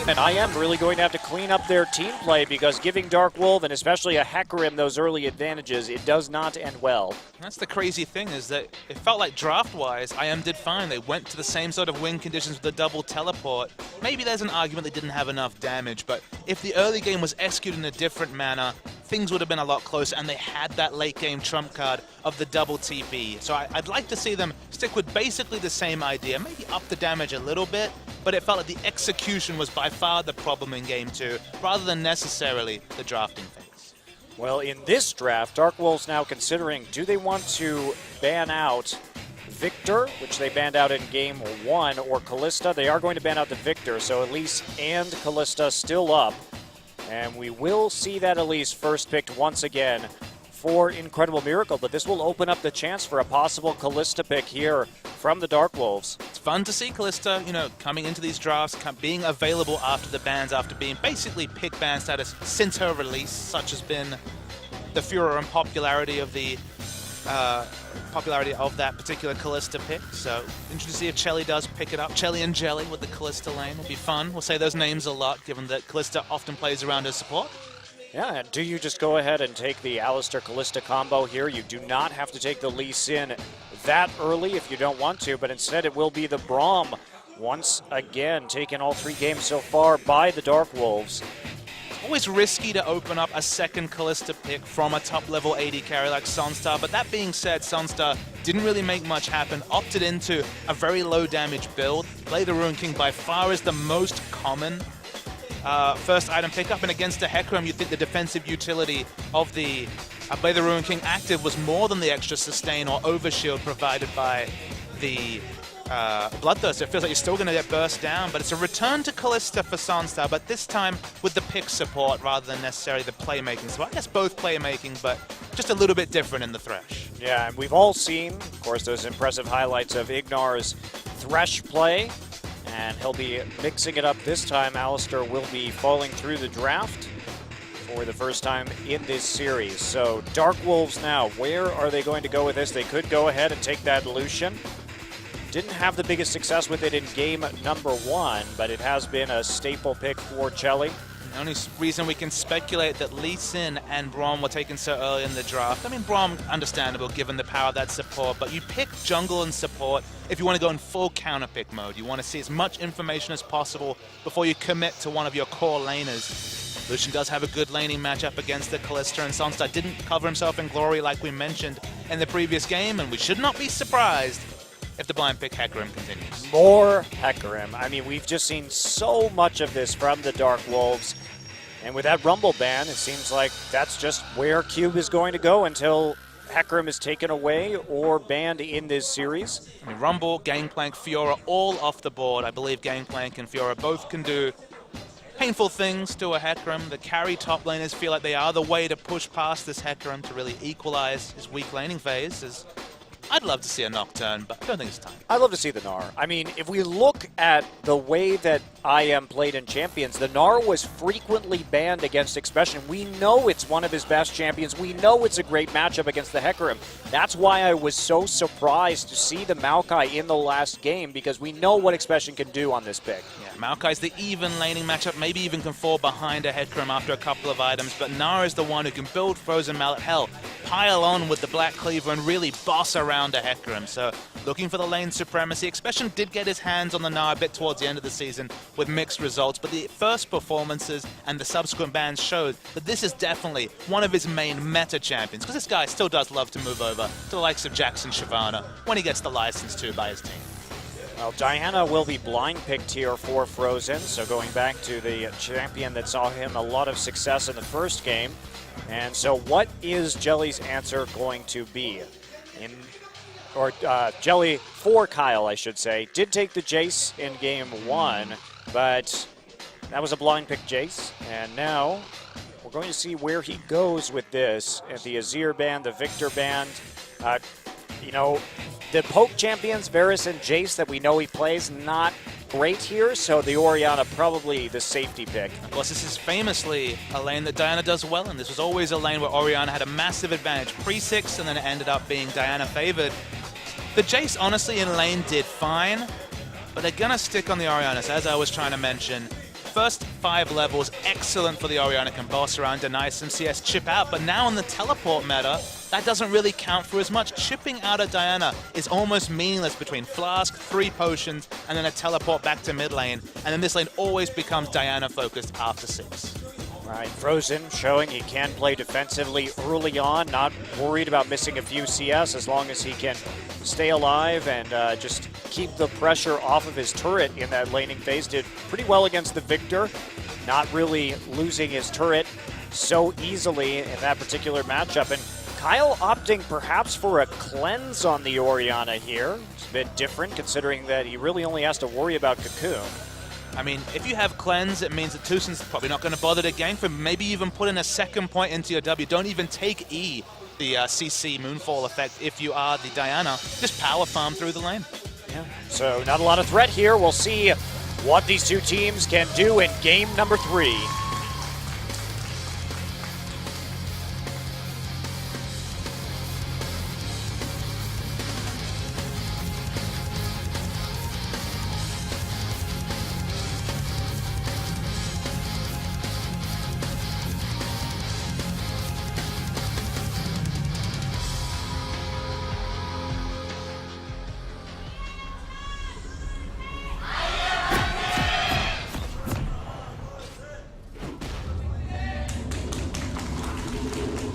And I am really going to have to clean up their team play because giving Dark Wolf and especially a Hecarim those early advantages, it does not end well. That's the crazy thing, is that it felt like draft-wise, IM did fine. They went to the same sort of win conditions with the double teleport. Maybe there's an argument they didn't have enough damage, but if the early game was executed in a different manner, things would have been a lot closer, and they had that late game trump card of the double TP. So I'd like to see them stick with basically the same idea, maybe up the damage a little bit, but it felt like the execution was by far the problem in Game 2, rather than necessarily the drafting phase. Well, in this draft, Dark Wolves now considering, do they want to ban out Victor, which they banned out in Game 1, or Callista? They are going to ban out the Victor, so Elise and Callista still up. And we will see that Elise first picked once again for Incredible Miracle, but this will open up the chance for a possible Callista pick here from the Dark Wolves. It's fun to see Callista, coming into these drafts, being available after the bans, after being basically pick ban status since her release. Such has been the furor and popularity of that particular Callista pick. So interesting to see if Chelly does pick it up. Chelly and Jelly with the Callista lane will be fun. We'll say those names a lot, given that Callista often plays around her support. Yeah, and do you just go ahead and take the Alistar-Callista combo here? You do not have to take the Lee Sin that early if you don't want to, but instead it will be the Braum once again, taking all 3 games so far by the Dark Wolves. Always risky to open up a second Callista pick from a top-level AD carry like Sunstar, but that being said, Sunstar didn't really make much happen, opted into a very low-damage build. Blade of Ruin King by far is the most common first item pickup, and against the Hecarim, you'd think the defensive utility of the Blade of Ruin King active was more than the extra sustain or overshield provided by the Bloodthirst. It feels like you're still going to get burst down, but it's a return to Callista for Sunstar, but this time with the pick support rather than necessarily the playmaking. So I guess both playmaking, but just a little bit different in the Thresh. Yeah, and we've all seen, of course, those impressive highlights of Ignar's Thresh play, and he'll be mixing it up this time. Alistar will be falling through the draft for the first time in this series. So Dark Wolves now, where are they going to go with this? They could go ahead and take that Lucian. Didn't have the biggest success with it in game number 1, but it has been a staple pick for Chelly. The only reason we can speculate that Lee Sin and Braum were taken so early in the draft, I mean, Braum, understandable given the power of that support, but you pick jungle and support if you want to go in full counter pick mode. You want to see as much information as possible before you commit to one of your core laners. Lucian does have a good laning matchup against the Callista, and Sunstar didn't cover himself in glory like we mentioned in the previous game, and we should not be surprised if the blind pick Hecarim continues. More Hecarim. I mean, we've just seen so much of this from the Dark Wolves. And with that Rumble ban, it seems like that's just where Cube is going to go until Hecarim is taken away or banned in this series. I mean, Rumble, Gangplank, Fiora all off the board. I believe Gangplank and Fiora both can do painful things to a Hecarim. The carry top laners feel like they are the way to push past this Hecarim to really equalize his weak laning phase. I'd love to see a Nocturne, but I don't think it's time. I'd love to see the Gnar. I mean, if we look at the way that IM played in Champions, the Gnar was frequently banned against Expression. We know it's one of his best champions. We know it's a great matchup against the Hecarim. That's why I was so surprised to see the Maokai in the last game, because we know what Expression can do on this pick. Yeah, Maokai's the even laning matchup, maybe even can fall behind a Hecarim after a couple of items, but Gnar is the one who can build Frozen Mallet, hell, pile on with the Black Cleaver and really boss around a Hecarim. So looking for the lane supremacy. Expression did get his hands on the Gnar a bit towards the end of the season with mixed results, but the first performances and the subsequent bans showed that this is definitely one of his main meta champions, because this guy still does love to move over to the likes of Jackson Shyvana when he gets the license to by his team. Well, Diana will be blind picked here for Frozen, so going back to the champion that saw him a lot of success in the first game. And so what is Jelly's answer going to be? Jelly for Kyle, I should say, did take the Jace in game 1, but that was a blind pick Jace, and now we're going to see where he goes with this. At the Azir band, the Victor band, the poke champions, Varus and Jace, that we know he plays, not great here, so the Orianna probably the safety pick. Of course, this is famously a lane that Diana does well in. This was always a lane where Orianna had a massive advantage pre-6, and then it ended up being Diana favored. The Jace, honestly, in lane did fine, but they're going to stick on the Oriannas, as I was trying to mention. first 5 levels, excellent for the Orianna. Can boss around, deny some CS, chip out, but now on the teleport meta, that doesn't really count for as much. Chipping out of Diana is almost meaningless between Flask, 3 potions, and then a teleport back to mid lane. And then this lane always becomes Diana focused after 6. Right, Frozen showing he can play defensively early on, not worried about missing a few CS as long as he can stay alive and just keep the pressure off of his turret in that laning phase. Did pretty well against the Victor, not really losing his turret so easily in that particular matchup. And Kyle opting perhaps for a cleanse on the Orianna here. It's a bit different considering that he really only has to worry about Cocoon. I mean, if you have cleanse, it means that Tusen's probably not going to bother to gank for maybe even put in a second point into your W. Don't even take E, the CC Moonfall effect, if you are the Diana. Just power farm through the lane. Yeah. So not a lot of threat here. We'll see what these two teams can do in game number 3.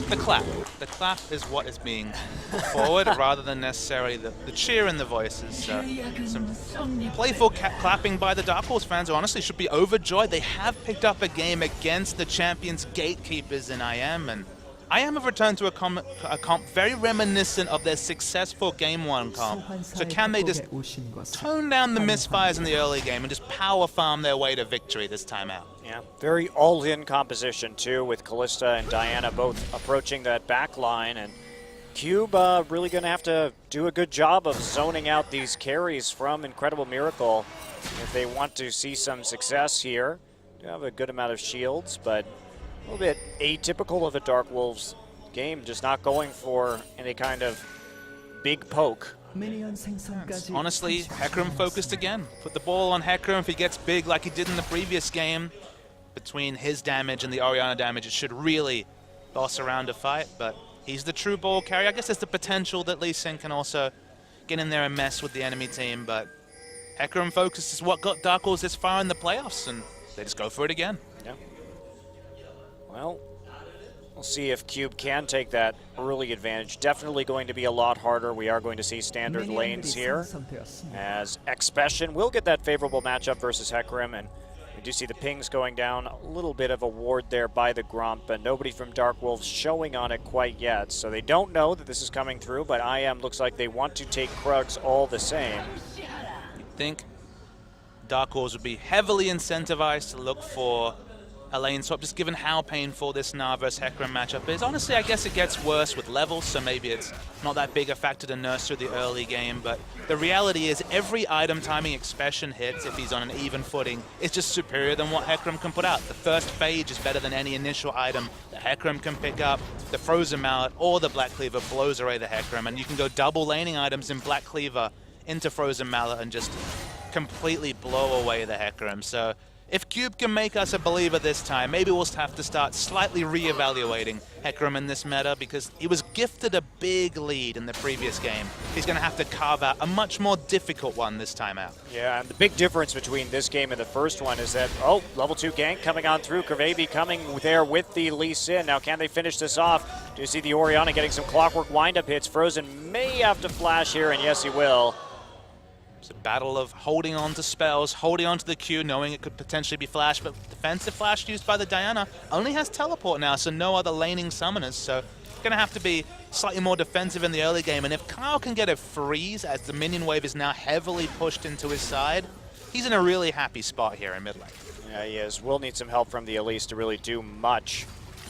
The clap. The clap is what is being put forward rather than necessarily the cheer in the voices. Some playful clapping by the Dark Horse fans who honestly should be overjoyed. They have picked up a game against the champions gatekeepers in IM, and IM have returned to a comp very reminiscent of their successful Game 1 comp. So can they just tone down the misfires in the early game and just power farm their way to victory this time out? Yeah, very all-in composition too, with Callista and Diana both approaching that back line, and Cube really going to have to do a good job of zoning out these carries from Incredible Miracle if they want to see some success here. They have a good amount of shields, but a little bit atypical of a Dark Wolves game, just not going for any kind of big poke. Honestly, Hecarim focused again. Put the ball on Hecarim. If he gets big like he did in the previous game, between his damage and the Orianna damage, it should really boss around a fight, but he's the true ball carrier. I guess there's the potential that Lee Sin can also get in there and mess with the enemy team, but Hecarim focus is what got Dark Horse this far in the playoffs, and they just go for it again. Yeah. Well, we'll see if Cube can take that early advantage. Definitely going to be a lot harder. We are going to see standard lanes here, as Expression will get that favorable matchup versus Hecarim, and we do see the pings going down. A little bit of a ward there by the Grump, but nobody from Dark Wolves showing on it quite yet. So they don't know that this is coming through, but IM looks like they want to take Krugs all the same. You'd think Dark Wolves would be heavily incentivized to look for a lane swap, just given how painful this Gnar vs Hecarim matchup is. Honestly, I guess it gets worse with levels, so maybe it's not that big a factor to nurse through the early game, but the reality is every item timing Expression hits, if he's on an even footing, is just superior than what Hecarim can put out. The first phage is better than any initial item that Hecarim can pick up. The Frozen Mallet or the Black Cleaver blows away the Hecarim, and you can go double laning items in Black Cleaver into Frozen Mallet and just completely blow away the Hecarim. So if Cube can make us a believer this time, maybe we'll have to start slightly re-evaluating Hecarim in this meta, because he was gifted a big lead in the previous game. He's going to have to carve out a much more difficult one this time out. Yeah, and the big difference between this game and the first one is that, oh, level 2 gank coming on through. Kervavi coming there with the Lee Sin. Now, can they finish this off? Do you see the Orianna getting some clockwork wind-up hits? Frozen may have to flash here, and yes, he will. It's a battle of holding on to spells, holding on to the Q, knowing it could potentially be flash, but defensive flash used by the Diana only has teleport now, so no other laning summoners, so going to have to be slightly more defensive in the early game. And if Kyle can get a freeze as the minion wave is now heavily pushed into his side, he's in a really happy spot here in mid lane. Yeah, he is. Will need some help from the Elise to really do much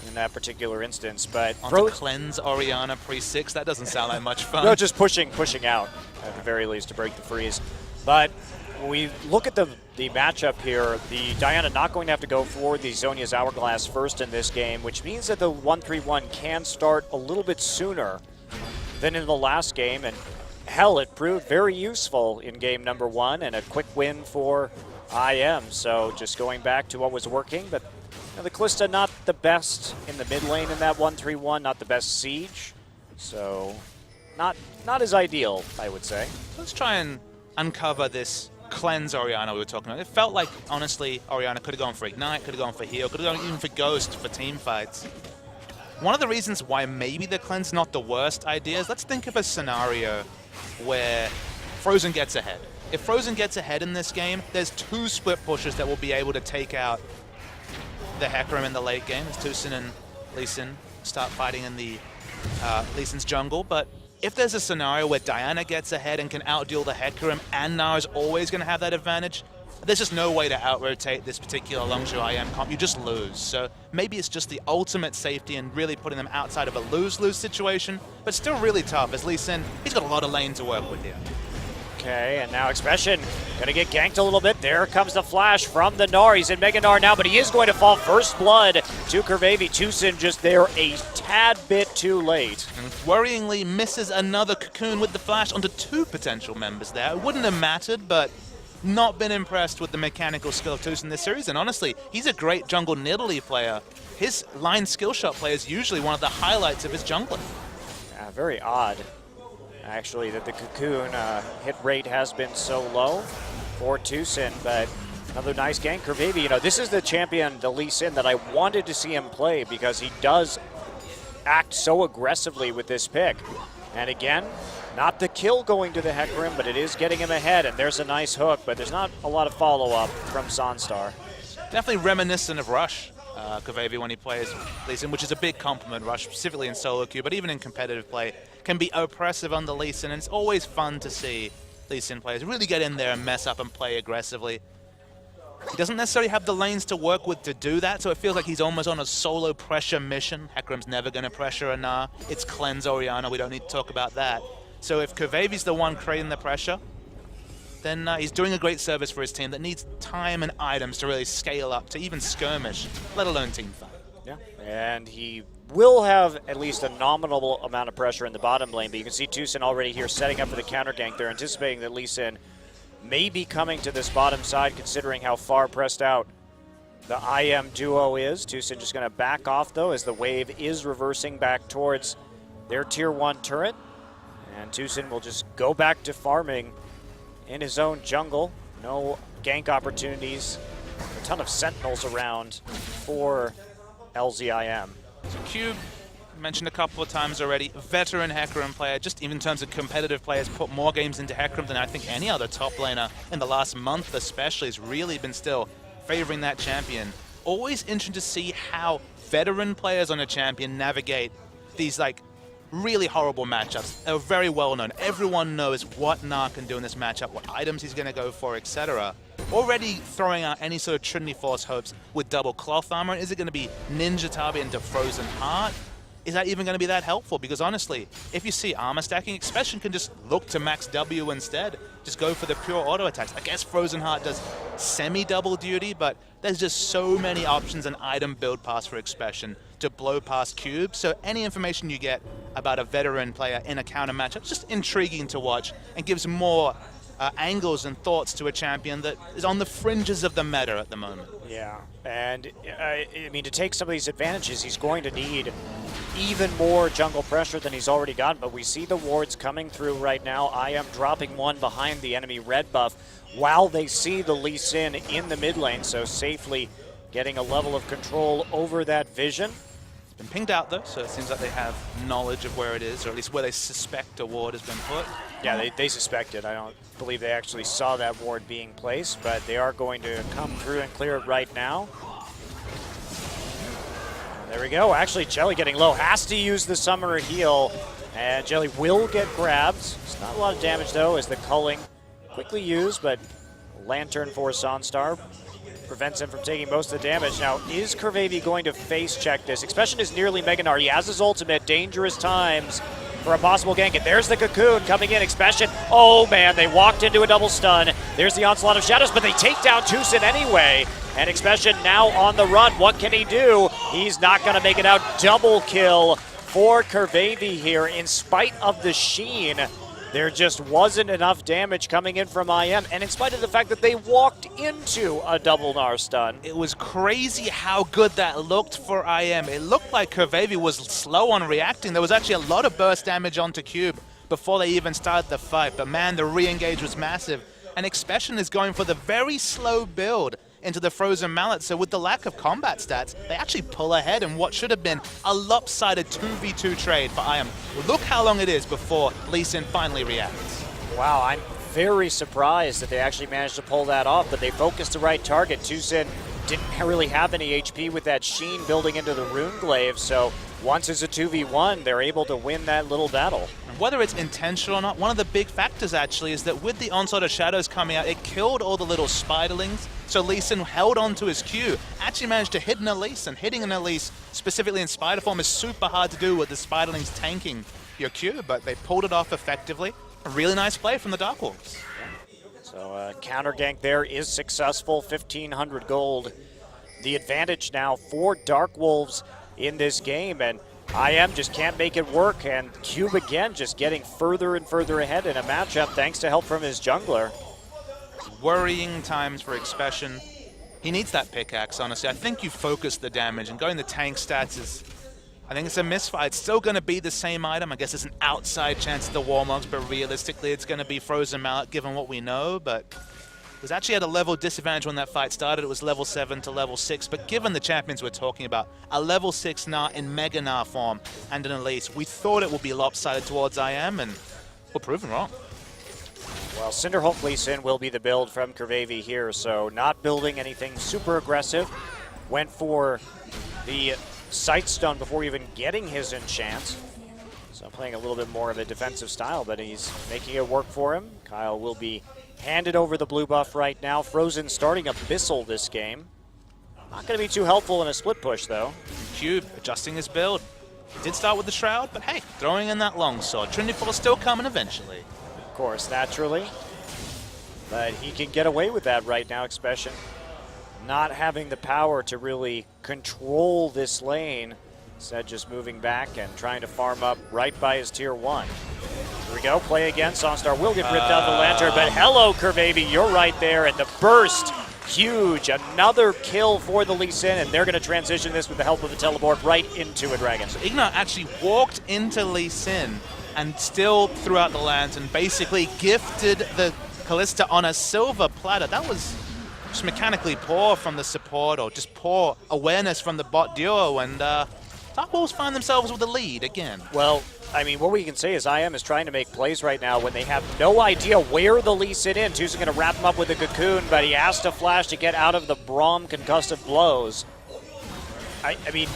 in that particular instance, but cleanse Orianna pre-6, that doesn't sound like much fun. No, just pushing out at the very least to break the freeze. But when we look at the matchup here, the Diana not going to have to go for the Zhonya's Hourglass first in this game, which means that the 1-3-1 can start a little bit sooner than in the last game, and hell, it proved very useful in game number 1, and a quick win for IM. So just going back to what was working, but the Kalista not the best in the mid lane in that 1-3-1, not the best siege. So not as ideal, I would say. Let's try and uncover this cleanse Orianna we were talking about. It felt like, honestly, Orianna could have gone for Ignite, could have gone for Heal, could have gone even for Ghost for team fights. One of the reasons why maybe the cleanse is not the worst idea is let's think of a scenario where Frozen gets ahead. If Frozen gets ahead in this game, there's 2 split pushes that will be able to take out the Hecarim in the late game as Tucson and Lee Sin start fighting in the Lee Sin's jungle. But if there's a scenario where Diana gets ahead and can outduel the Hecarim and Nara's always going to have that advantage, there's just no way to out-rotate this particular Longzhu IM comp. You just lose. So maybe it's just the ultimate safety and really putting them outside of a lose-lose situation, but still really tough as Lee Sin, he's got a lot of lane to work with here. Okay, and now Expression gonna get ganked a little bit. There comes the flash from the Gnar. He's in Mega Gnar now, but he is going to fall first blood to Curvavy. Tucson just there a tad bit too late. And worryingly misses another cocoon with the flash onto 2 potential members there. It wouldn't have mattered, but not been impressed with the mechanical skill of Tucson this series. And honestly, he's a great jungle Nidalee player. His line skill shot play is usually one of the highlights of his jungler. Yeah, very odd, actually, that the cocoon hit rate has been so low for Tucson, but another nice gank. Curvavy, this is the champion, the Lee Sin, that I wanted to see him play because he does act so aggressively with this pick. And again, not the kill going to the Hecarim, but it is getting him ahead, and there's a nice hook, but there's not a lot of follow-up from Sunstar. Definitely reminiscent of Rush, Curvavy, when he plays Lee Sin, which is a big compliment. Rush, specifically in solo queue, but even in competitive play, can be oppressive on the Lee Sin, and it's always fun to see Lee Sin players really get in there and mess up and play aggressively. He doesn't necessarily have the lanes to work with to do that, so it feels like he's almost on a solo pressure mission. Hecarim's never going to pressure a Gnar. It's cleanse Orianna, we don't need to talk about that. So if Curvavy's the one creating the pressure, then he's doing a great service for his team that needs time and items to really scale up to even skirmish, let alone team fight. Yeah, and he will have at least a nominal amount of pressure in the bottom lane, but you can see Tucson already here setting up for the counter gank. They're anticipating that Lee Sin may be coming to this bottom side considering how far pressed out the IM duo is. Tucson just going to back off though as the wave is reversing back towards their tier 1 turret. And Tucson will just go back to farming in his own jungle. No gank opportunities. A ton of sentinels around for LZIM. So Cube, mentioned a couple of times already, veteran Hecarim player, just even in terms of competitive players, put more games into Hecarim than I think any other top laner in the last month especially. Has really been still favoring that champion. Always interesting to see how veteran players on a champion navigate these really horrible matchups. They're very well known. Everyone knows what Gnar can do in this matchup, what items he's going to go for, etc. Already throwing out any sort of Trinity Force hopes with double cloth armor. Is it going to be Ninja Tabi into Frozen Heart? Is that even going to be that helpful? Because honestly, if you see armor stacking, Expression can just look to max W instead. Just go for the pure auto attacks. I guess Frozen Heart does semi-double duty, but there's just so many options and item build paths for Expression to blow past cubes. So any information you get about a veteran player in a counter matchup is just intriguing to watch and gives more angles and thoughts to a champion that is on the fringes of the meta at the moment. Yeah, and I mean, to take some of these advantages, he's going to need even more jungle pressure than he's already gotten, but we see the wards coming through right now. IM dropping one behind the enemy red buff while they see the Lee Sin in the mid lane, so safely getting a level of control over that vision. It's been pinged out though, so it seems like they have knowledge of where it is, or at least where they suspect a ward has been put. Yeah, they suspect it. I don't believe they actually saw that ward being placed, but they are going to come through and clear it right now. There we go. Actually, Jelly getting low. Has to use the Summoner heal, and Jelly will get grabbed. It's not a lot of damage, though, as the culling quickly used, but Lantern for Sunstar prevents him from taking most of the damage. Now, is Curvavy going to face check this? Expression is nearly Mega Gnar. He has his ultimate. Dangerous times for a possible gank. And there's the Cocoon coming in. Expression. Oh, man, they walked into a double stun. There's the Onslaught of Shadows, but they take down Tucson anyway. And Expression now on the run. What can he do? He's not going to make it out. Double kill for Curvavy here in spite of the sheen There just wasn't enough damage coming in from IM, and in spite of the fact that they walked into a double Gnar stun. It was crazy how good that looked for IM. It looked like Curvavy was slow on reacting. There was actually a lot of burst damage onto Cube before they even started the fight, but man, the re-engage was massive. And Expression is going for the very slow build into the Frozen Mallet, so with the lack of combat stats, they actually pull ahead in what should have been a lopsided 2v2 trade for IM. Look how long it is before Lee Sin finally reacts. Wow, I'm very surprised that they actually managed to pull that off, but they focused the right target. Tusin didn't really have any HP with that Sheen building into the Rune Glaive, so once it's a 2v1, they're able to win that little battle. Whether it's intentional or not, one of the big factors actually is that with the Onslaught of Shadows coming out, it killed all the little spiderlings, so Lee Sin held on to his Q, actually managed to hit an Elise, and hitting an Elise, specifically in spider form, is super hard to do with the spiderlings tanking your Q, but they pulled it off effectively. A really nice play from the Dark Wolves. So counter gank there is successful, 1,500 gold. The advantage now for Dark Wolves in this game, and IM just can't make it work, and Cube again just getting further and further ahead in a matchup thanks to help from his jungler. Worrying times for Expression. He needs that pickaxe, honestly. I think you focus the damage, and going the tank stats is, I think it's a misfire. It's still going to be the same item. I guess it's an outside chance of the Warmogs, but realistically it's going to be Frozen Mallet given what we know, but it was actually at a level disadvantage when that fight started. It was level 7 to level 6, but given the champions we're talking about, a level 6 Gnar in Mega Gnar form and an Elise, we thought it would be lopsided towards IM, and we're proven wrong. Well, Cinderhulk Lee Sin will be the build from Curvavy here, so not building anything super aggressive. Went for the Sight Stone before even getting his enchant. So playing a little bit more of a defensive style, but he's making it work for him. Kyle will be handed over the blue buff right now. Frozen starting Abyssal this game. Not going to be too helpful in a split push, though. Cube adjusting his build. He did start with the Shroud, but hey, throwing in that longsword. Trinity Force still coming eventually. Of course, naturally. But he can get away with that right now, Expression. Not having the power to really control this lane. Instead, just moving back and trying to farm up right by his tier 1. Here we go, play again. Sonstar will get ripped out of the lantern, but hello, Curvavy, you're right there, and the burst, huge. Another kill for the Lee Sin, and they're going to transition this with the help of the teleport right into a dragon. So Ignar actually walked into Lee Sin and still threw out the lantern, basically gifted the Kalista on a silver platter. That was just mechanically poor from the support, or just poor awareness from the bot duo, and Dark Wolves find themselves with the lead again. Well, I mean, what we can say is IM is trying to make plays right now when they have no idea where the Lee Sin in. Tu's going to wrap him up with a cocoon, but he has to flash to get out of the Braum concussive blows. I mean,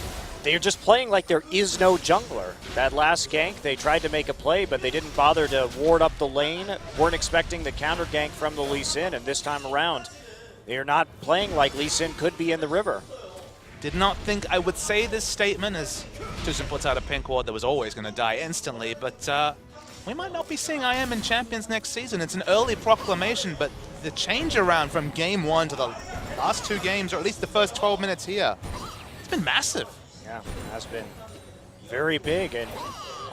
they're just playing like there is no jungler. That last gank, they tried to make a play, but they didn't bother to ward up the lane. Weren't expecting the counter gank from the Lee Sin, and this time around, they are not playing like Lee Sin could be in the river. Did not think I would say this statement as Tucson puts out a pink ward that was always going to die instantly, but we might not be seeing IM in Champions next season. It's an early proclamation, but the change around from game 1 to the last 2 games, or at least the first 12 minutes here, it's been massive. Yeah, it has been very big, and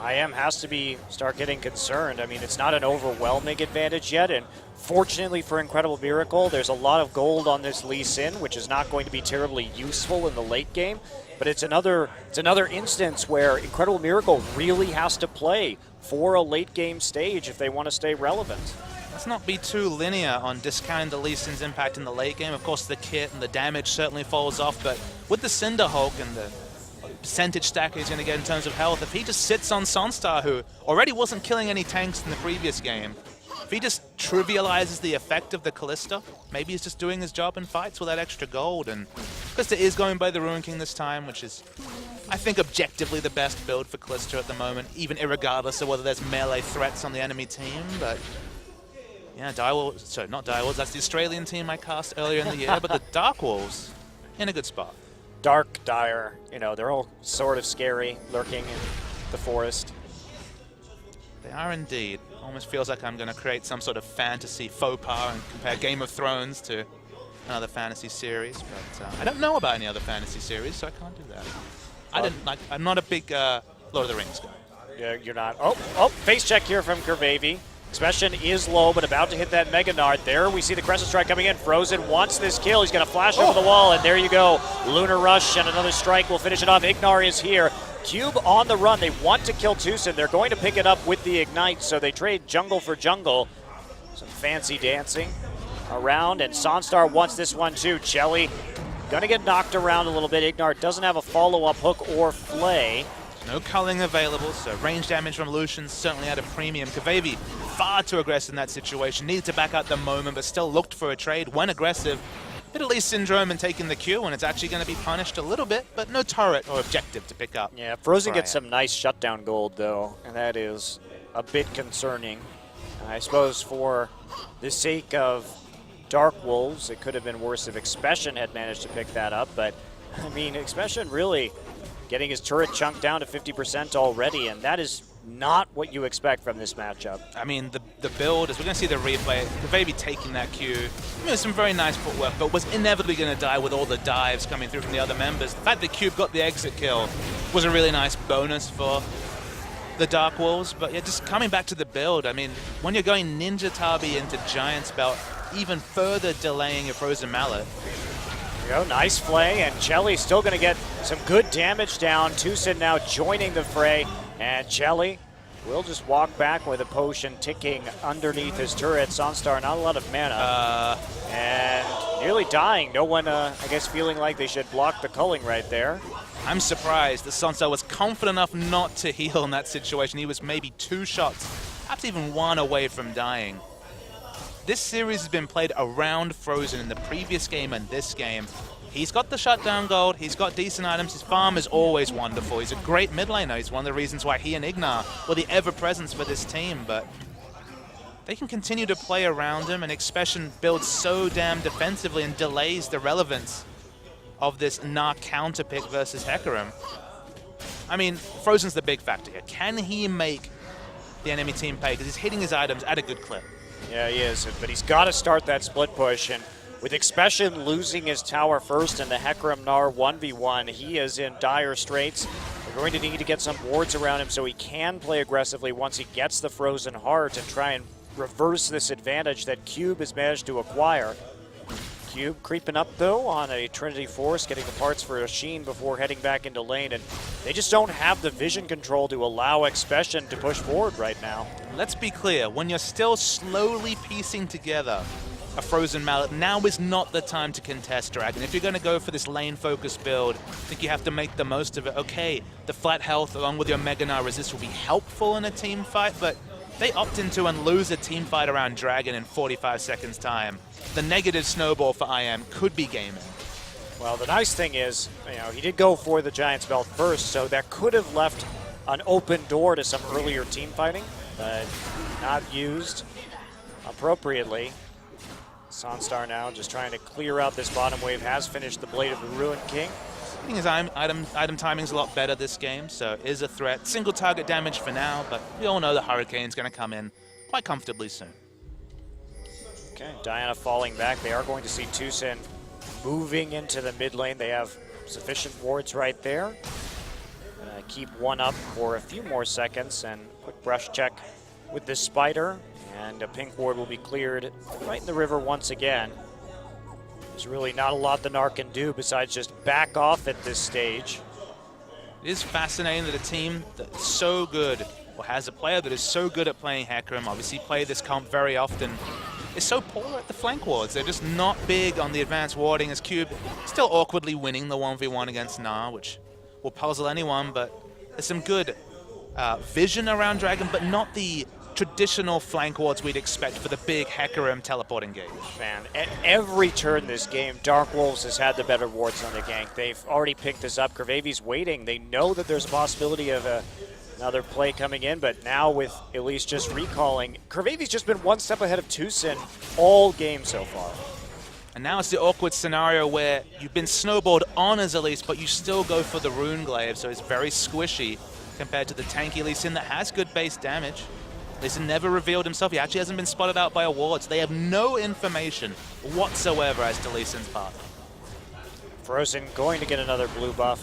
IM has to start getting concerned. I mean, it's not an overwhelming advantage yet, and fortunately for Incredible Miracle, there's a lot of gold on this Lee Sin, which is not going to be terribly useful in the late game. But it's another instance where Incredible Miracle really has to play for a late game stage if they want to stay relevant. Let's not be too linear on discounting the Lee Sin's impact in the late game. Of course, the kit and the damage certainly falls off, but with the Cinderhulk and the percentage stack he's going to get in terms of health, if he just sits on Sonstar, who already wasn't killing any tanks in the previous game, if he just trivializes the effect of the Kalista, maybe he's just doing his job in fights with that extra gold. And Kalista is going by the Ruin King this time, which is, I think, objectively the best build for Kalista at the moment, even irregardless of whether there's melee threats on the enemy team. But yeah, Direwolves, sorry, not Direwolves, that's the Australian team I cast earlier in the year, but the Dark Wolves in a good spot. Dark, dire, you know, they're all sort of scary, lurking in the forest. They are indeed. Almost feels like I'm going to create some sort of fantasy faux pas and compare Game of Thrones to another fantasy series, but I don't know about any other fantasy series, so I can't do that. I'm not a big Lord of the Rings guy. You're not. Oh, face check here from Curvavy. Expression is low, but about to hit that Mega Nard. There we see the Crescent Strike coming in. Frozen wants this kill. He's going to flash over the wall, and there you go. Lunar Rush and another strike will finish it off. Ignar is here. Cube on the run. They want to kill Tucson. They're going to pick it up with the Ignite, so they trade jungle for jungle. Some fancy dancing around, and Sonstar wants this one too. Chelly going to get knocked around a little bit. Ignar doesn't have a follow-up hook or flay. No culling available, so range damage from Lucian certainly at a premium. Curvavy far too aggressive in that situation. Needed to back out the moment, but still looked for a trade. Went aggressive. Bit of Lee Syndrome and taking the Q, and it's actually going to be punished a little bit, but no turret or objective to pick up. Yeah, Frozen gets some nice shutdown gold, though, and that is a bit concerning. I suppose for the sake of Dark Wolves, it could have been worse if Expression had managed to pick that up, but, I mean, Expression really getting his turret chunked down to 50% already, and that is not what you expect from this matchup. I mean, the build, as we're going to see the replay, Curvavy taking that Q, some very nice footwork, but was inevitably going to die with all the dives coming through from the other members. The fact that Cube got the exit kill was a really nice bonus for the Dark Wolves, but yeah, just coming back to the build, I mean, when you're going Ninja Tabi into Giant's Belt, even further delaying your Frozen Mallet. There you go, nice play, and Chelly's still going to get some good damage down. Tucson now joining the fray, and Chelly will just walk back with a potion ticking underneath his turret. Sonstar, not a lot of mana, and nearly dying. No one, I guess, feeling like they should block the culling right there. I'm surprised that Sonstar was confident enough not to heal in that situation. He was maybe 2 shots, perhaps even 1 away from dying. This series has been played around Frozen in the previous game and this game. He's got the shutdown gold, he's got decent items, his farm is always wonderful. He's a great mid laner, he's one of the reasons why he and Ignar were the ever-presence for this team, but they can continue to play around him, and Expression builds so damn defensively and delays the relevance of this Gnar counter pick versus Hecarim. I mean, Frozen's the big factor here. Can he make the enemy team pay? Because he's hitting his items at a good clip. Yeah, he is, but he's got to start that split push, and with Expression losing his tower first and the Hecarim Gnar 1v1, he is in dire straits. We're going to need to get some wards around him so he can play aggressively once he gets the Frozen Heart and try and reverse this advantage that Cube has managed to acquire. Cube creeping up, though, on a Trinity Force, getting the parts for a Sheen before heading back into lane, and they just don't have the vision control to allow Expression to push forward right now. Let's be clear, when you're still slowly piecing together a Frozen Mallet, now is not the time to contest Dragon. If you're going to go for this lane-focused build, I think you have to make the most of it. Okay, the flat health along with your Mega Gnar resist will be helpful in a team fight, but they opt into and lose a team fight around Dragon in 45 seconds time. The negative snowball for IM could be gaming. Well, the nice thing is, he did go for the Giants belt first, so that could have left an open door to some earlier team fighting, but not used appropriately. Sonstar now just trying to clear out this bottom wave, has finished the Blade of the Ruined King. I think his item timing's a lot better this game, so is a threat. Single target damage for now, but we all know the Hurricane's going to come in quite comfortably soon. Okay, Diana falling back. They are going to see Tucson moving into the mid lane. They have sufficient wards right there. Keep one up for a few more seconds, and quick brush check with this spider, and a pink ward will be cleared right in the river once again. There's really not a lot the Gnar can do besides just back off at this stage. It is fascinating that a team that's so good, or has a player that is so good at playing Hecarim, obviously play this comp very often, is so poor at the flank wards. They're just not big on the advanced warding, as Cube still awkwardly winning the 1v1 against Gnar, which will puzzle anyone, but there's some good vision around Dragon, but not the traditional flank wards we'd expect for the big Hecarim teleport engage. Man, at every turn this game, Dark Wolves has had the better wards on the gank. They've already picked this up. Curvavy's waiting. They know that there's a possibility of another play coming in, but now with Elise just recalling, Curvavy's just been one step ahead of Tucson all game so far. And now it's the awkward scenario where you've been snowballed on as Elise, but you still go for the Rune Glaive, so it's very squishy compared to the tanky Lee Sin that has good base damage. Lee Sin never revealed himself. He actually hasn't been spotted out by a ward, so they have no information whatsoever as to Lee Sin's path. Frozen going to get another blue buff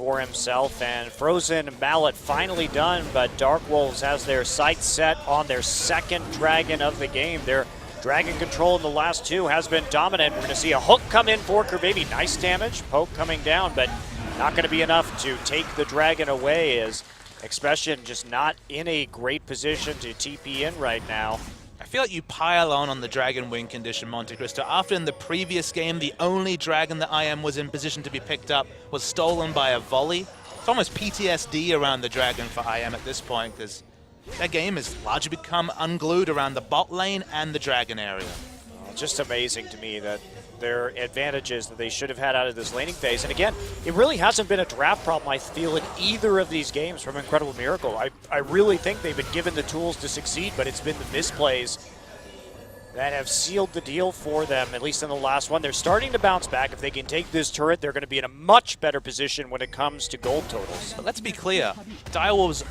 for himself, and Frozen Mallet finally done, but Dark Wolves has their sights set on their second dragon of the game. Their dragon control in the last two has been dominant. We're going to see a hook come in for Kerbaby. Nice damage, poke coming down, but not going to be enough to take the dragon away, as Expression just not in a great position to TP in right now. I feel like you pile on the Dragon Wing condition, Monte Cristo. After in the previous game, the only dragon that IM was in position to be picked up was stolen by a volley. It's almost PTSD around the dragon for IM at this point, because that game has largely become unglued around the bot lane and the dragon area. Just amazing to me that their advantages that they should have had out of this laning phase. And again, it really hasn't been a draft problem, I feel, in either of these games from Incredible Miracle. I really think they've been given the tools to succeed, but it's been the misplays that have sealed the deal for them, at least in the last one. They're starting to bounce back. If they can take this turret, they're going to be in a much better position when it comes to gold totals. But let's be clear, Direwolves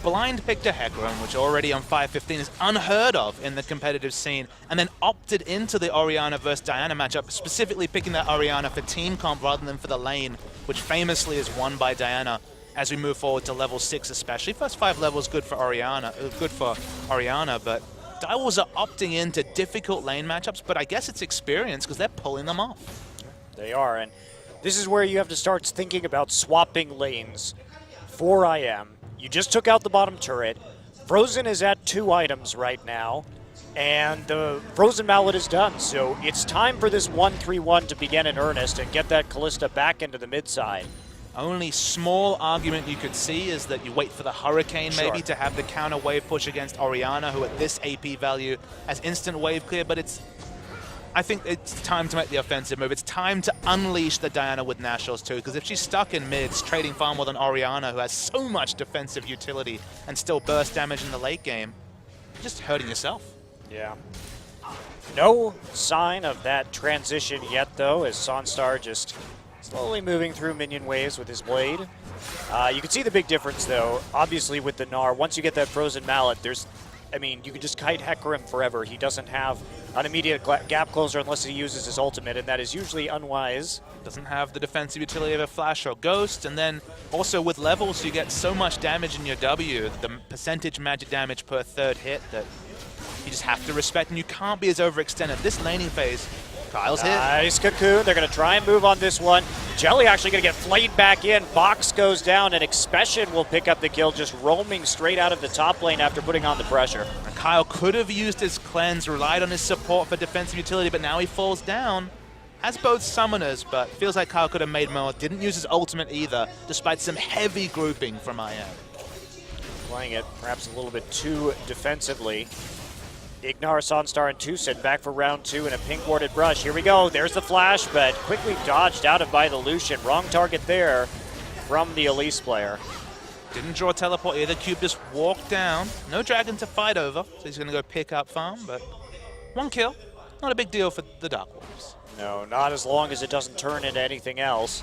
blind picked a Hecarim, which already on 515 is unheard of in the competitive scene, and then opted into the Orianna versus Diana matchup, specifically picking that Orianna for team comp rather than for the lane, which famously is won by Diana as we move forward to level 6 especially. First 5 levels good for Orianna, but Direwolves are opting into difficult lane matchups, but I guess it's experience because they're pulling them off. They are, and this is where you have to start thinking about swapping lanes for IM. You just took out the bottom turret. Frozen is at 2 items right now, and the Frozen Mallet is done. So it's time for this 1-3-1 to begin in earnest and get that Kalista back into the mid side. Only small argument you could see is that you wait for the Hurricane maybe to have the counter wave push against Orianna, who at this AP value has instant wave clear, but I think it's time to make the offensive move. It's time to unleash the Diana with Nashor's too, because if she's stuck in mids, trading far more than Orianna, who has so much defensive utility and still burst damage in the late game, you're just hurting yourself. Yeah. No sign of that transition yet, though, as Sonstar just slowly moving through minion waves with his blade. You can see the big difference, though, obviously with the Gnar. Once you get that Frozen Mallet, you can just kite Hecarim forever. He doesn't have an immediate gap closer unless he uses his ultimate, and that is usually unwise. Doesn't have the defensive utility of a Flash or Ghost, and then also with levels you get so much damage in your W, the percentage magic damage per third hit, that you just have to respect, and you can't be as overextended. This laning phase, Kyle's hit. Nice cocoon. They're going to try and move on this one. Jelly actually going to get flayed back in. Box goes down, and Expression will pick up the kill, just roaming straight out of the top lane after putting on the pressure. And Kyle could have used his cleanse, relied on his support for defensive utility, but now he falls down. Has both summoners, but feels like Kyle could have made more. Didn't use his ultimate either, despite some heavy grouping from IM. Playing it perhaps a little bit too defensively. Ignar, Sonstar, and Tucson back for round 2 in a pink warded brush. Here we go. There's the flash, but quickly dodged out of by the Lucian. Wrong target there from the Elise player. Didn't draw teleport either. Cube just walked down. No dragon to fight over, so he's going to go pick up farm, but 1 kill. Not a big deal for the Dark Wolves. No, not as long as it doesn't turn into anything else.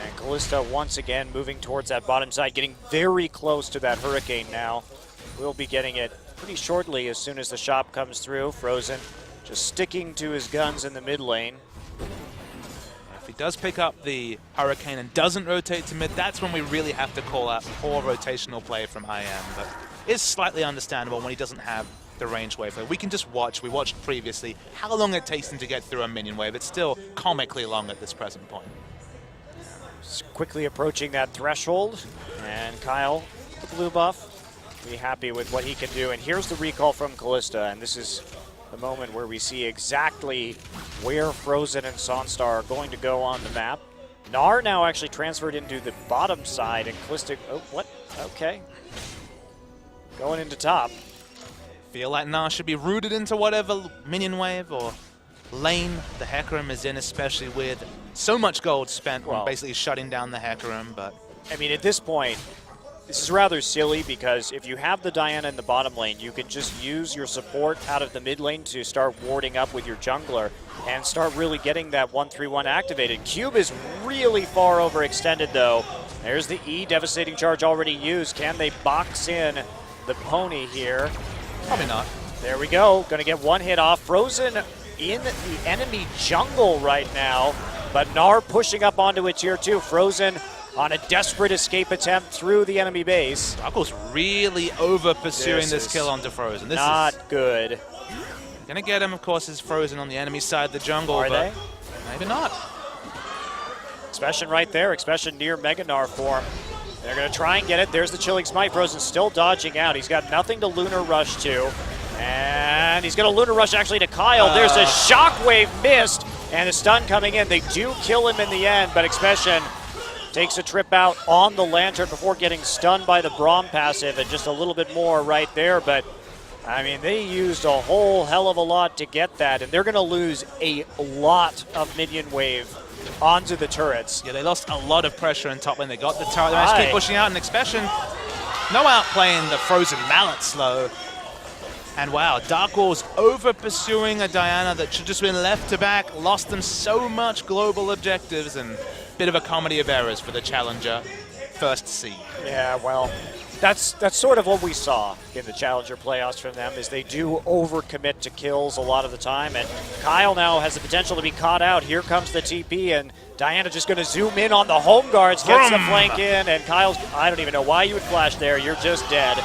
And Kalista once again moving towards that bottom side, getting very close to that Hurricane now. We'll be getting it pretty shortly as soon as the shop comes through. Frozen just sticking to his guns in the mid lane. If he does pick up the Hurricane and doesn't rotate to mid, that's when we really have to call out poor rotational play from IM, but it's slightly understandable when he doesn't have the range wave. We can just watch, we watched previously, how long it takes him to get through a minion wave. It's still comically long at this present point. Just quickly approaching that threshold, and Kyle, the blue buff, be happy with what he can do. And here's the recall from Kalista, and this is the moment where we see exactly where Frozen and Sonstar are going to go on the map. Gnar now actually transferred into the bottom side, and Kalista, oh, what? Okay. Going into top. Feel like Gnar should be rooted into whatever minion wave or lane the Hecarim is in, especially with so much gold spent on basically shutting down the Hecarim, but... I mean, at this point, this is rather silly because if you have the Diana in the bottom lane, you can just use your support out of the mid lane to start warding up with your jungler and start really getting that 1-3-1 activated. Cube is really far overextended though. There's the E, devastating charge already used. Can they box in the pony here? Probably not. There we go. Gonna get 1 hit off. Frozen in the enemy jungle right now, but Gnar pushing up onto a tier 2. Frozen on a desperate escape attempt through the enemy base. Darko's really over pursuing this kill onto Frozen. This not is good. Gonna get him, of course, is Frozen on the enemy side of the jungle. Are they? Maybe not. Expression right there. Expression near Meganar form. They're going to try and get it. There's the Chilling Smite. Frozen still dodging out. He's got nothing to Lunar Rush to. And he's going to Lunar Rush actually to Kyle. There's a Shockwave missed. And a stun coming in. They do kill him in the end, but Expression takes a trip out on the Lantern before getting stunned by the Braum passive, and just a little bit more right there. But, I mean, they used a whole hell of a lot to get that, and they're going to lose a lot of minion wave onto the turrets. Yeah, they lost a lot of pressure in top lane. They got the turret. They managed to keep pushing out, and Expression, no outplaying the Frozen Mallet slow. And wow, Dark Wolves over pursuing a Diana that should just been left to back, lost them so much global objectives, and bit of a comedy of errors for the challenger first seed. Yeah, well, that's sort of what we saw in the challenger playoffs from them, is they do overcommit to kills a lot of the time, and Kyle now has the potential to be caught out. Here comes the TP, and Diana just going to zoom in on the home guards, gets the flank in, and Kyle's, I don't even know why you would flash there, you're just dead.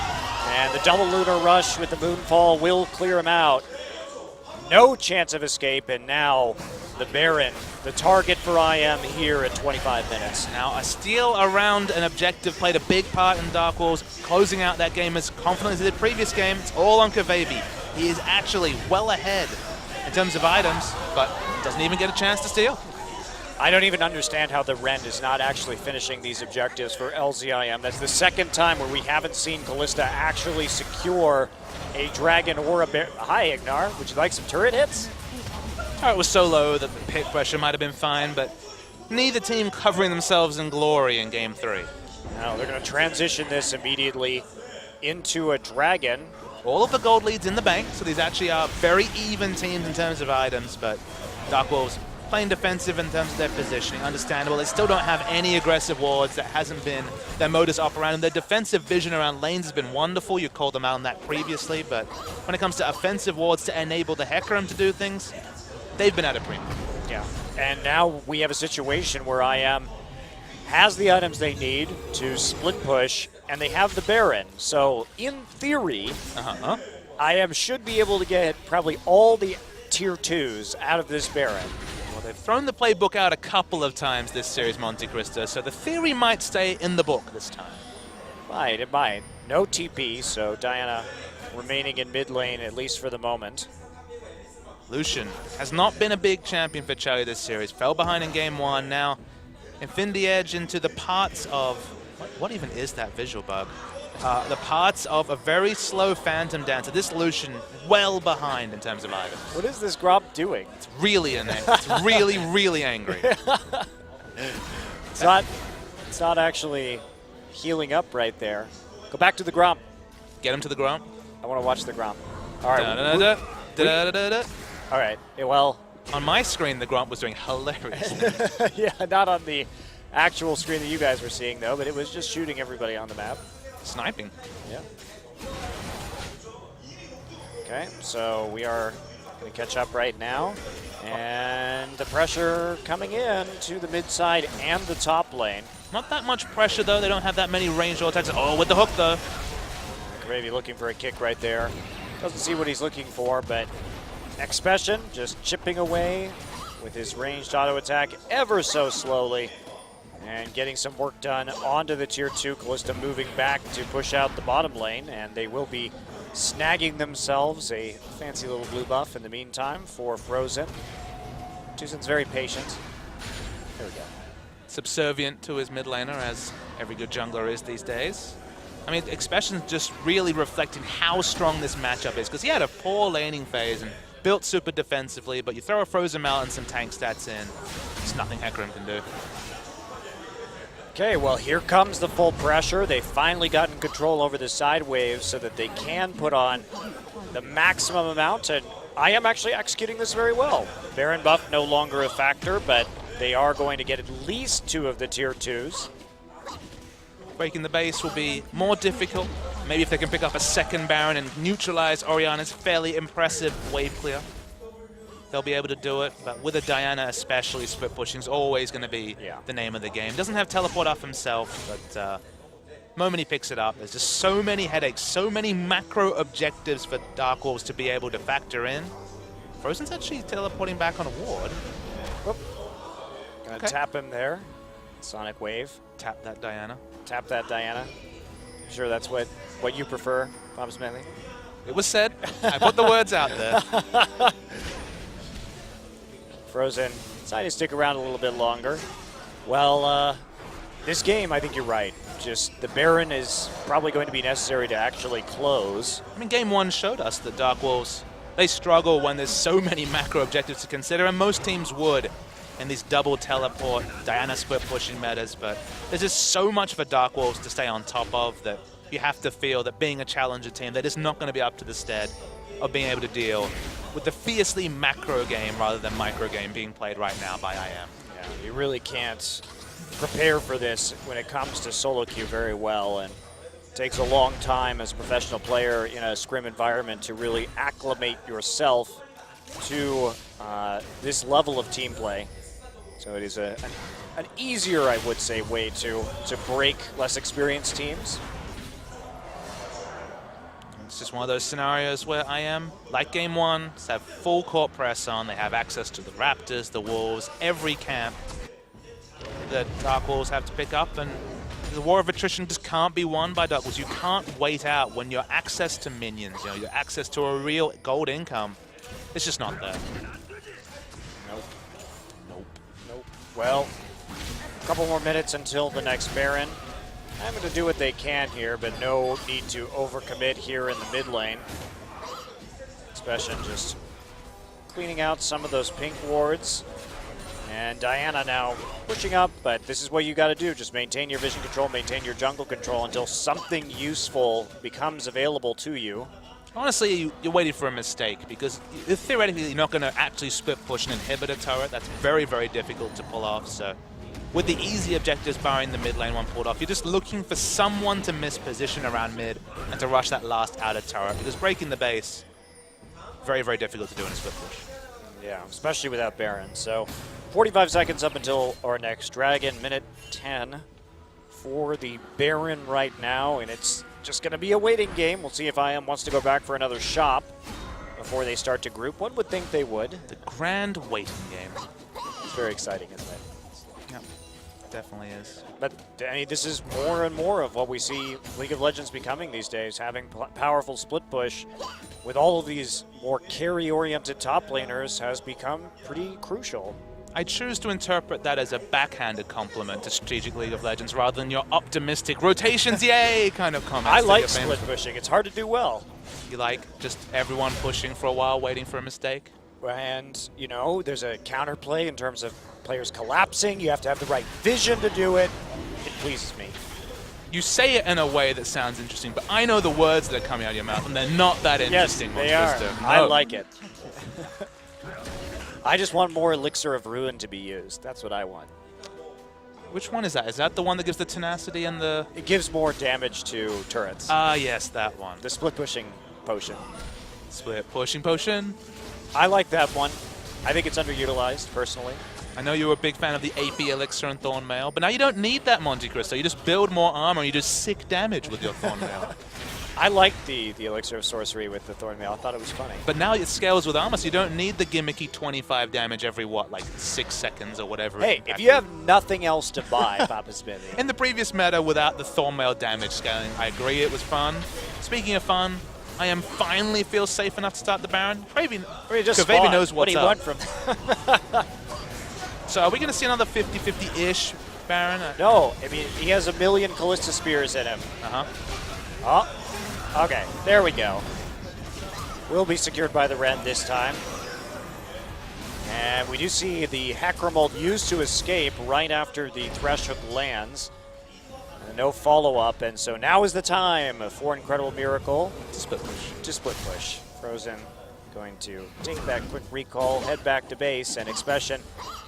And the double Lunar Rush with the Moonfall will clear him out. No chance of escape, and now the Baron, the target for IM here at 25 minutes. Now a steal around an objective played a big part in Dark Wolves, closing out that game as confidently as they did the previous game. It's all on Kavebi. He is actually well ahead in terms of items, but doesn't even get a chance to steal. I don't even understand how the Rend is not actually finishing these objectives for LZIM. That's the second time where we haven't seen Kalista actually secure a dragon or a bear. Hi, Ignar. Would you like some turret hits? Turret was so low that the pick pressure might have been fine, but neither team covering themselves in glory in Game 3. Now they're going to transition this immediately into a dragon. All of the gold leads in the bank, so these actually are very even teams in terms of items, but Dark Wolves playing defensive in terms of their positioning, understandable. They still don't have any aggressive wards. That hasn't been their modus operandi. Their defensive vision around lanes has been wonderful. You called them out on that previously, but when it comes to offensive wards to enable the Hecarim to do things, they've been at a premium. Yeah, and now we have a situation where IM has the items they need to split push, and they have the Baron. So in theory, IM should be able to get probably all the tier 2s out of this Baron. Well, they've thrown the playbook out a couple of times this series, Monte Cristo, so the theory might stay in the book this time. It might. No TP, so Diana remaining in mid lane, at least for the moment. Lucian has not been a big champion for Charlie this series. Fell behind in Game 1. Now, Infinity Edge into the parts of... What even is that visual bug? The parts of a very slow Phantom Dancer. This Lucian well behind in terms of items. What is this Gromp doing? It's really it's really, really angry. It's not actually healing up right there. Go back to the Gromp. Get him to the Gromp. I want to watch the Gromp. All right. All right. Well, on my screen, the Gromp was doing hilarious. Yeah, not on the actual screen that you guys were seeing, though, but it was just shooting everybody on the map. Sniping. Yeah. Okay, so we are going to catch up right now. And the pressure coming in to the mid side and the top lane. Not that much pressure, though. They don't have that many ranged attacks. Oh, with the hook, though. Maybe looking for a kick right there. Doesn't see what he's looking for, but Expression just chipping away with his ranged auto attack ever so slowly. And getting some work done onto the tier 2. Kalista moving back to push out the bottom lane, and they will be snagging themselves a fancy little blue buff in the meantime for Frozen. Tuzin's very patient. There we go. Subservient to his mid laner, as every good jungler is these days. I mean, Expression's just really reflecting how strong this matchup is, because he had a poor laning phase and built super defensively, but you throw a Frozen Mallet and some tank stats in, there's nothing Hecarim can do. Okay, well, here comes the full pressure. They've finally gotten control over the side waves so that they can put on the maximum amount, and I am actually executing this very well. Baron buff no longer a factor, but they are going to get at least 2 of the tier 2s. Breaking the base will be more difficult. Maybe if they can pick up a second Baron and neutralize Orianna's fairly impressive wave clear. they'll be able to do it. But with a Diana especially, split pushing is always going to be the name of the game. Doesn't have teleport off himself, but moment he picks it up, there's just so many headaches, so many macro objectives for Dark Wolves to be able to factor in. Frozen's actually teleporting back on a ward. Whoop. Gonna tap him there. Sonic Wave. Tap that Diana. Tap that Diana. Sure that's what you prefer, Bob Smedley? It was said. I put the words out there. Frozen decided to stick around a little bit longer. Well, this game, I think you're right. Just the Baron is probably going to be necessary to actually close. I mean, game one showed us that Dark Wolves, they struggle when there's so many macro objectives to consider, and most teams would in these double teleport, Diana split pushing metas, but there's just so much for Dark Wolves to stay on top of that you have to feel that being a challenger team, they're just not going to be up to the stead of being able to deal with the fiercely macro game rather than micro game being played right now by IM. Yeah, you really can't prepare for this when it comes to solo queue very well, and it takes a long time as a professional player in a scrim environment to really acclimate yourself to this level of team play. So it is an easier, I would say, way to break less experienced teams. It's just one of those scenarios where IM, like game one, just have full court press on. They have access to the Raptors, the Wolves, every camp that Dark Wolves have to pick up, and the war of attrition just can't be won by Dark Wolves. You can't wait out when your access to minions, your access to a real gold income, it's just not there. Nope. Nope. Nope. Well, a couple more minutes until the next Baron. I'm going to do what they can here, but no need to overcommit here in the mid lane. Especially just cleaning out some of those pink wards. And Diana now pushing up, but this is what you got to do. Just maintain your vision control, maintain your jungle control until something useful becomes available to you. Honestly, you're waiting for a mistake because theoretically you're not going to actually split push an inhibitor turret. That's very, very difficult to pull off. So with the easy objectives barring the mid lane one pulled off, you're just looking for someone to miss position around mid and to rush that last outer turret because breaking the base, very, very difficult to do in a split push. Yeah, especially without Baron. So 45 seconds up until our next Dragon, minute 10 for the Baron right now, and it's just going to be a waiting game. We'll see if IM wants to go back for another shop before they start to group. One would think they would. The grand waiting game. It's very exciting, isn't it? Yep, definitely is. But I mean, this is more and more of what we see League of Legends becoming these days, having powerful split push with all of these more carry-oriented top laners has become pretty crucial. I choose to interpret that as a backhanded compliment to Strategic League of Legends rather than your optimistic rotations, yay, kind of comment. I like split pushing. It's hard to do well. You like just everyone pushing for a while, waiting for a mistake? And, you know, there's a counterplay in terms of players collapsing. You have to have the right vision to do it. It pleases me. You say it in a way that sounds interesting, but I know the words that are coming out of your mouth, and they're not that interesting. Yes, they are. No. I like it. I just want more Elixir of Ruin to be used. That's what I want. Which one is that? Is that the one that gives the tenacity and the... It gives more damage to turrets. Ah, yes, that one. The split pushing potion. Split pushing potion? I like that one. I think it's underutilized, personally. I know you were a big fan of the AP Elixir and Thornmail, but now you don't need that Monte Cristo. You just build more armor and you do sick damage with your Thornmail. I liked the Elixir of Sorcery with the Thornmail. I thought it was funny. But now it scales with armor, so you don't need the gimmicky 25 damage every, what, like 6 seconds or whatever. Hey, if you have nothing else to buy, Papa Smithy. In the previous meta, without the Thornmail damage scaling, I agree it was fun. Speaking of fun, IM finally feels safe enough to start the Baron. Kvavi knows what's up. What do you want from... So are we going to see another 50-50-ish Baron? No, I mean, he has a million Callista Spears in him. Uh-huh. Oh, okay, there we go. Will be secured by the Ren this time. And we do see the Hacker Mold used to escape right after the Thresh Hook lands. And no follow-up, and so now is the time for Incredible Miracle. To split push. Frozen going to take that quick recall, head back to base, and Expression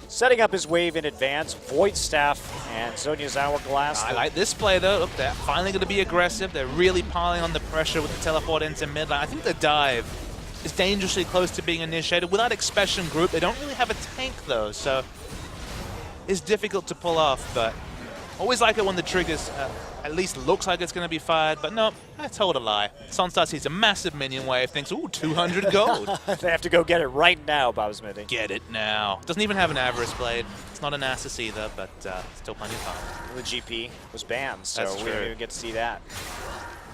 setting up his wave in advance. Void Staff and Zhonya's Hourglass. I like this play, though. Look, they're finally going to be aggressive. They're really piling on the pressure with the teleport into mid lane. I think the dive is dangerously close to being initiated. Without Expression Group, they don't really have a tank, though, so it's difficult to pull off, but always like it when the triggers at least looks like it's going to be fired, but no, I told a lie. Sunstar sees a massive minion wave, thinks, ooh, 200 gold. They have to go get it right now, Bowsmitty. Get it now. Doesn't even have an Avarice Blade. It's not an Nasus either, but still plenty of time. The GP was banned, so That's we true. don't even get to see that.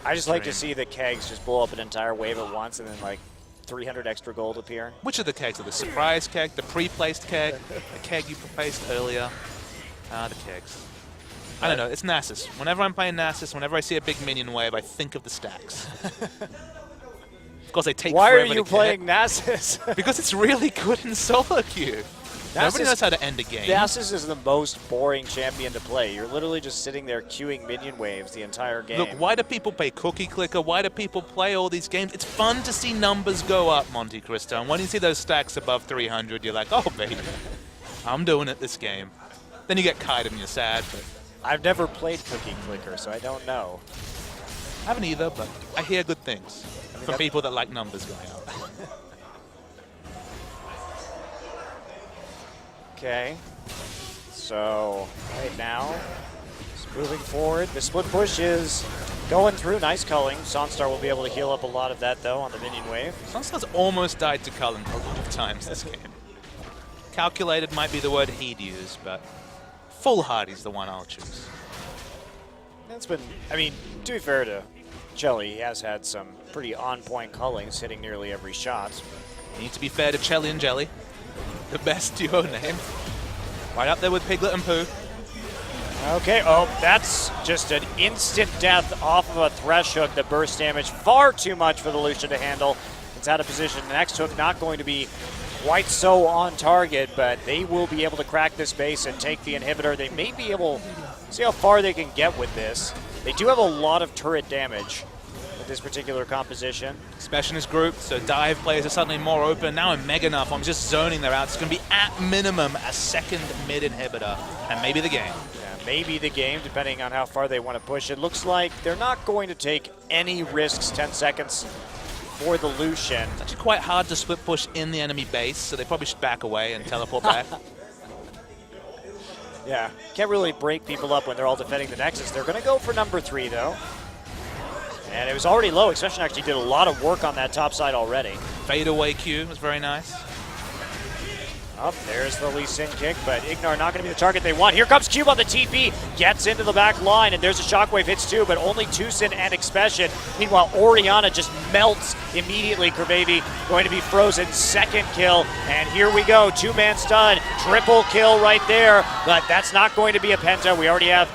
I just like to see the kegs just blow up an entire wave at once and then like 300 extra gold appear. Which of the kegs are the surprise keg, the pre-placed keg, the keg you placed earlier? The kegs. I don't know, it's Nasus. Whenever I'm playing Nasus, whenever I see a big minion wave, I think of the stacks. Of course, they take Why are forever you to playing get. Nasus? Because it's really good in solo queue. Nobody knows how to end a game. Nasus is the most boring champion to play. You're literally just sitting there queuing minion waves the entire game. Look, why do people play Cookie Clicker? Why do people play all these games? It's fun to see numbers go up, Monte Cristo. And when you see those stacks above 300, you're like, oh, baby, I'm doing it this game. Then you get kited and you're sad, but I've never played Cookie Clicker, so I don't know. I haven't either, but I hear good things from people that like numbers going up. Okay, so right now, just moving forward. The split push is going through. Nice culling. Sunstar will be able to heal up a lot of that, though, on the minion wave. Sunstar's almost died to Cullen a lot of times this game. Calculated might be the word he'd use, but foolhardy's the one I'll choose. That's been, I mean, to be fair to Chelly, he has had some pretty on-point cullings, hitting nearly every shot. You need to be fair to Chelly and Jelly. The best duo name. Right up there with Piglet and Pooh. Okay, oh, that's just an instant death off of a Thresh hook. The burst damage, far too much for the Lucian to handle. It's out of position. The next hook not going to be quite so on target, but they will be able to crack this base and take the inhibitor. They may be able to see how far they can get with this. They do have a lot of turret damage with this particular composition. Expression is grouped, so dive players are suddenly more open. Now in Mega Nuff, I'm just zoning their out. It's going to be at minimum a second mid inhibitor, and maybe the game. Yeah, maybe the game, depending on how far they want to push. It looks like they're not going to take any risks. 10 seconds for the Lucian. It's actually quite hard to split push in the enemy base, so they probably should back away and teleport back. Yeah, can't really break people up when they're all defending the Nexus. They're going to go for number 3, though. And it was already low. Expression actually did a lot of work on that top side already. Fadeaway Q was very nice. Up there's the Lee Sin kick, but Ignar not going to be the target they want. Here comes Cube on the TP, gets into the back line, and there's a shockwave, hits 2, but only Tucson and Expression. Meanwhile, Oriana just melts immediately. Kerbavi going to be frozen, second kill, and here we go, 2-man stun, triple kill right there, but that's not going to be a penta. We already have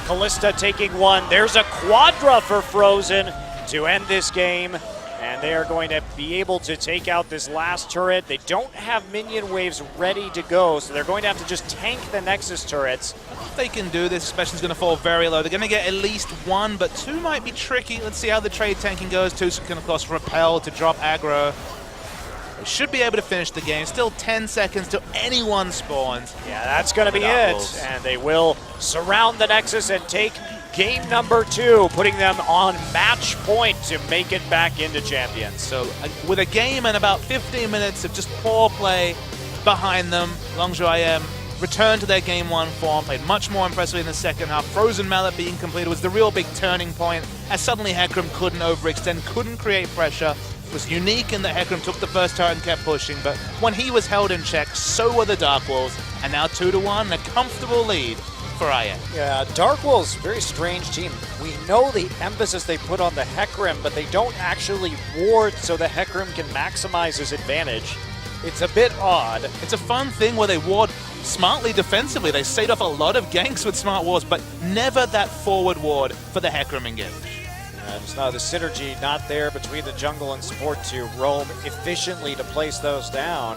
Kalista taking one. There's a quadra for Frozen to end this game. And they are going to be able to take out this last turret. They don't have minion waves ready to go, so they're going to have to just tank the Nexus turrets. If they can do this, Expression's going to fall very low. They're going to get at least 1, but 2 might be tricky. Let's see how the trade tanking goes. 2 can, of course, repel to drop aggro. They should be able to finish the game. Still 10 seconds till anyone spawns. Yeah, that's going to be it. And they will surround the Nexus and take game number 2, putting them on match point to make it back into champions. So with a game and about 15 minutes of just poor play behind them, Longzhou IM returned to their game 1 form, played much more impressively in the second half. Frozen Mallet being completed was the real big turning point, as suddenly Hecarim couldn't overextend, couldn't create pressure. It was unique in that Hecarim took the first turret and kept pushing, but when he was held in check, so were the Dark Wolves, and now 2-1, a comfortable lead for IM. Yeah, Dark Wolves, very strange team. We know the emphasis they put on the Hecarim, but they don't actually ward so the Hecarim can maximize his advantage. It's a bit odd. It's a fun thing where they ward smartly defensively. They set off a lot of ganks with smart wards, but never that forward ward for the Hecarim engage. And it's not the synergy not there between the jungle and support to roam efficiently to place those down.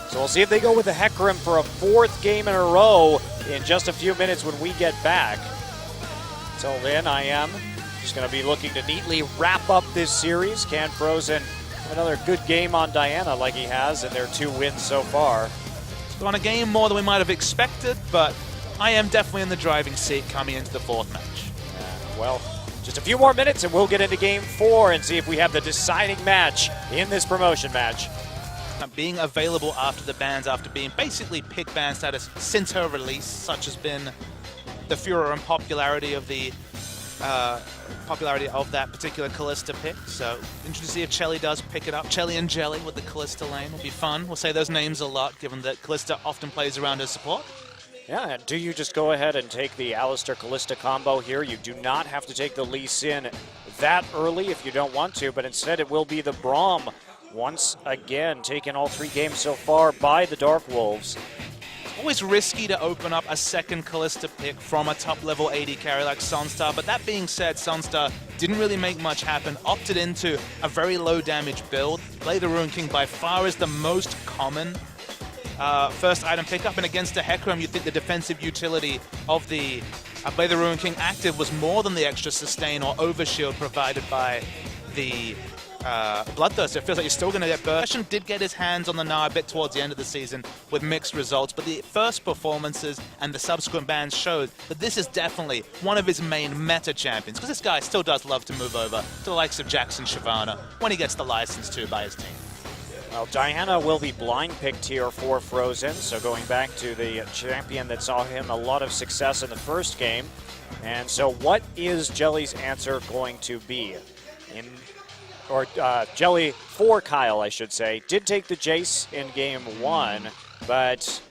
So we'll see if they go with the Hecarim for a 4th game in a row in just a few minutes when we get back. Until then, I am just going to be looking to neatly wrap up this series. Can Frozen have another good game on Diana like he has in their 2 wins so far? It's on a game more than we might have expected, but I am definitely in the driving seat coming into the 4th match. Well, Just a few more minutes and we'll get into game 4 and see if we have the deciding match in this promotion match. Being available after the bans, after being basically pick ban status since her release, such has been the furor and popularity of the that particular Kalista pick. So interested to see if Chelly does pick it up. Chelly and Jelly with the Kalista lane will be fun. We'll say those names a lot, given that Kalista often plays around her support. Yeah, and do you just go ahead and take the Alistar-Kalista combo here? You do not have to take the Lee Sin that early if you don't want to, but instead it will be the Braum once again taking all 3 games so far by the Dark Wolves. Always risky to open up a second Kalista pick from a top-level AD carry like Sunstar, but that being said, Sunstar didn't really make much happen, opted into a very low-damage build. Play the Ruin King by far is the most common first item pickup, and against the Hecarim, you'd think the defensive utility of the Play the Ruin King active was more than the extra sustain or overshield provided by the Bloodthirst. It feels like you're still going to get burst. Bastion did get his hands on the Gnar a bit towards the end of the season with mixed results, but the first performances and the subsequent bans showed that this is definitely one of his main meta champions, because this guy still does love to move over to the likes of Jackson Shyvana when he gets the license to by his team. Well, Diana will be blind picked here for Frozen, so going back to the champion that saw him a lot of success in the first game. And so what is Jelly's answer going to be? Jelly for Kyle, I should say, did take the Jace in game 1, but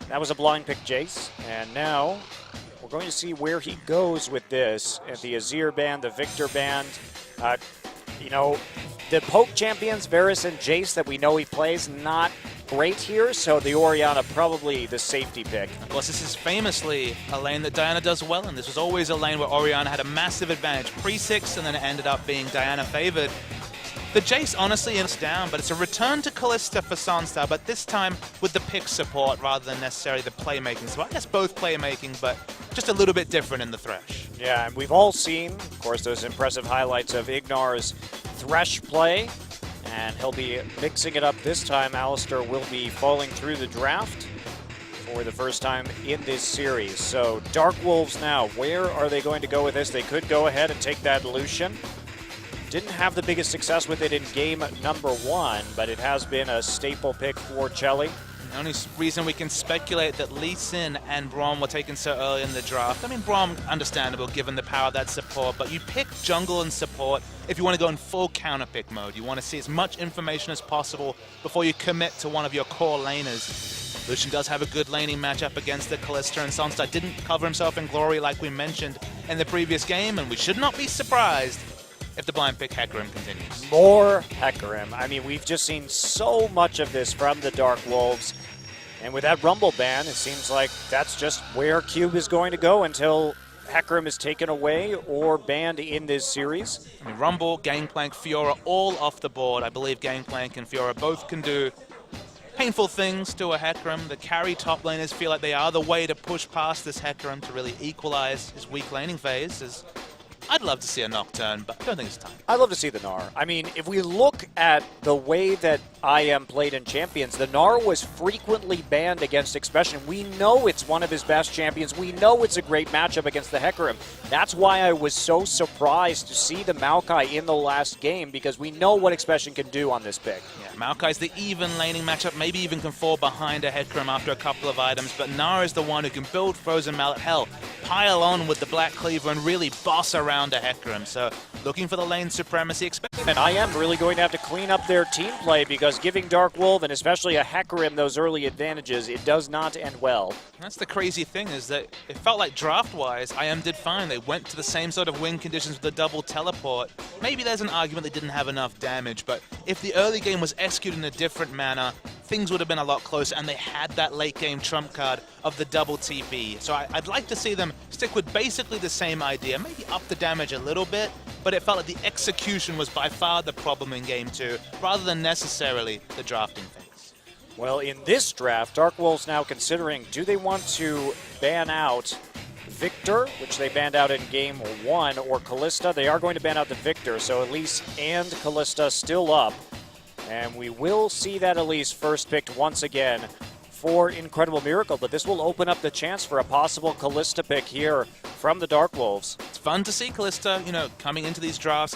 that was a blind pick Jace. And now we're going to see where he goes with this. At the Azir band, the Victor band, you know, the poke champions, Varus and Jace, that we know he plays, not great here, so the Orianna probably the safety pick. Of course, this is famously a lane that Diana does well in. This was always a lane where Orianna had a massive advantage pre-6, and then it ended up being Diana favored. The Jace honestly is down, but it's a return to Kalista for Sunstar, but this time with the pick support rather than necessarily the playmaking. So I guess both playmaking, but just a little bit different in the Thresh. Yeah, and we've all seen, of course, those impressive highlights of Ignar's Thresh play, and he'll be mixing it up this time. Alistar will be falling through the draft for the first time in this series. So Dark Wolves now, where are they going to go with this? They could go ahead and take that Lucian. Didn't have the biggest success with it in game number 1, but it has been a staple pick for Chelly. The only reason we can speculate that Lee Sin and Braum were taken so early in the draft, I mean, Braum, understandable given the power of that support, but you pick jungle and support if you want to go in full counter pick mode. You want to see as much information as possible before you commit to one of your core laners. Lucian does have a good laning matchup against the Kalista, and Sunstar didn't cover himself in glory like we mentioned in the previous game, and we should not be surprised if the blind pick Hecarim continues. More Hecarim. I mean, we've just seen so much of this from the Dark Wolves. And with that Rumble ban, it seems like that's just where Cube is going to go until Hecarim is taken away or banned in this series. I mean, Rumble, Gangplank, Fiora all off the board. I believe Gangplank and Fiora both can do painful things to a Hecarim. The carry top laners feel like they are the way to push past this Hecarim to really equalize his weak laning phase. I'd love to see a Nocturne, but I don't think it's time. I'd love to see the Gnar. I mean, if we look at the way that IM played in Champions, the Gnar was frequently banned against Expression. We know it's one of his best champions. We know it's a great matchup against the Hecarim. That's why I was so surprised to see the Maokai in the last game, because we know what Expression can do on this pick. Yeah, Maokai's the even laning matchup, maybe even can fall behind a Hecarim after a couple of items, but Gnar is the one who can build Frozen Mallet, hell, pile on with the Black Cleaver and really boss around a Hecarim. So looking for the lane supremacy. And I am really going to have to clean up their team play, because giving Dark Wolf and especially a Hecarim those early advantages, it does not end well. That's the crazy thing, is that it felt like draft-wise, IM did fine. They went to the same sort of win conditions with the double teleport. Maybe there's an argument they didn't have enough damage, but if the early game was executed in a different manner, things would have been a lot closer, and they had that late game trump card of the double TP. So I'd like to see them stick with basically the same idea, maybe up the damage a little bit, but it felt like the execution was by far the problem in game 2, rather than necessarily the drafting phase. Well, in this draft, Dark Wolves now considering, do they want to ban out Victor, which they banned out in game 1, or Kalista? They are going to ban out the Victor, so Elise and Kalista still up. And we will see that Elise first picked once again for Incredible Miracle, but this will open up the chance for a possible Kalista pick here from the Dark Wolves. It's fun to see Kalista, coming into these drafts,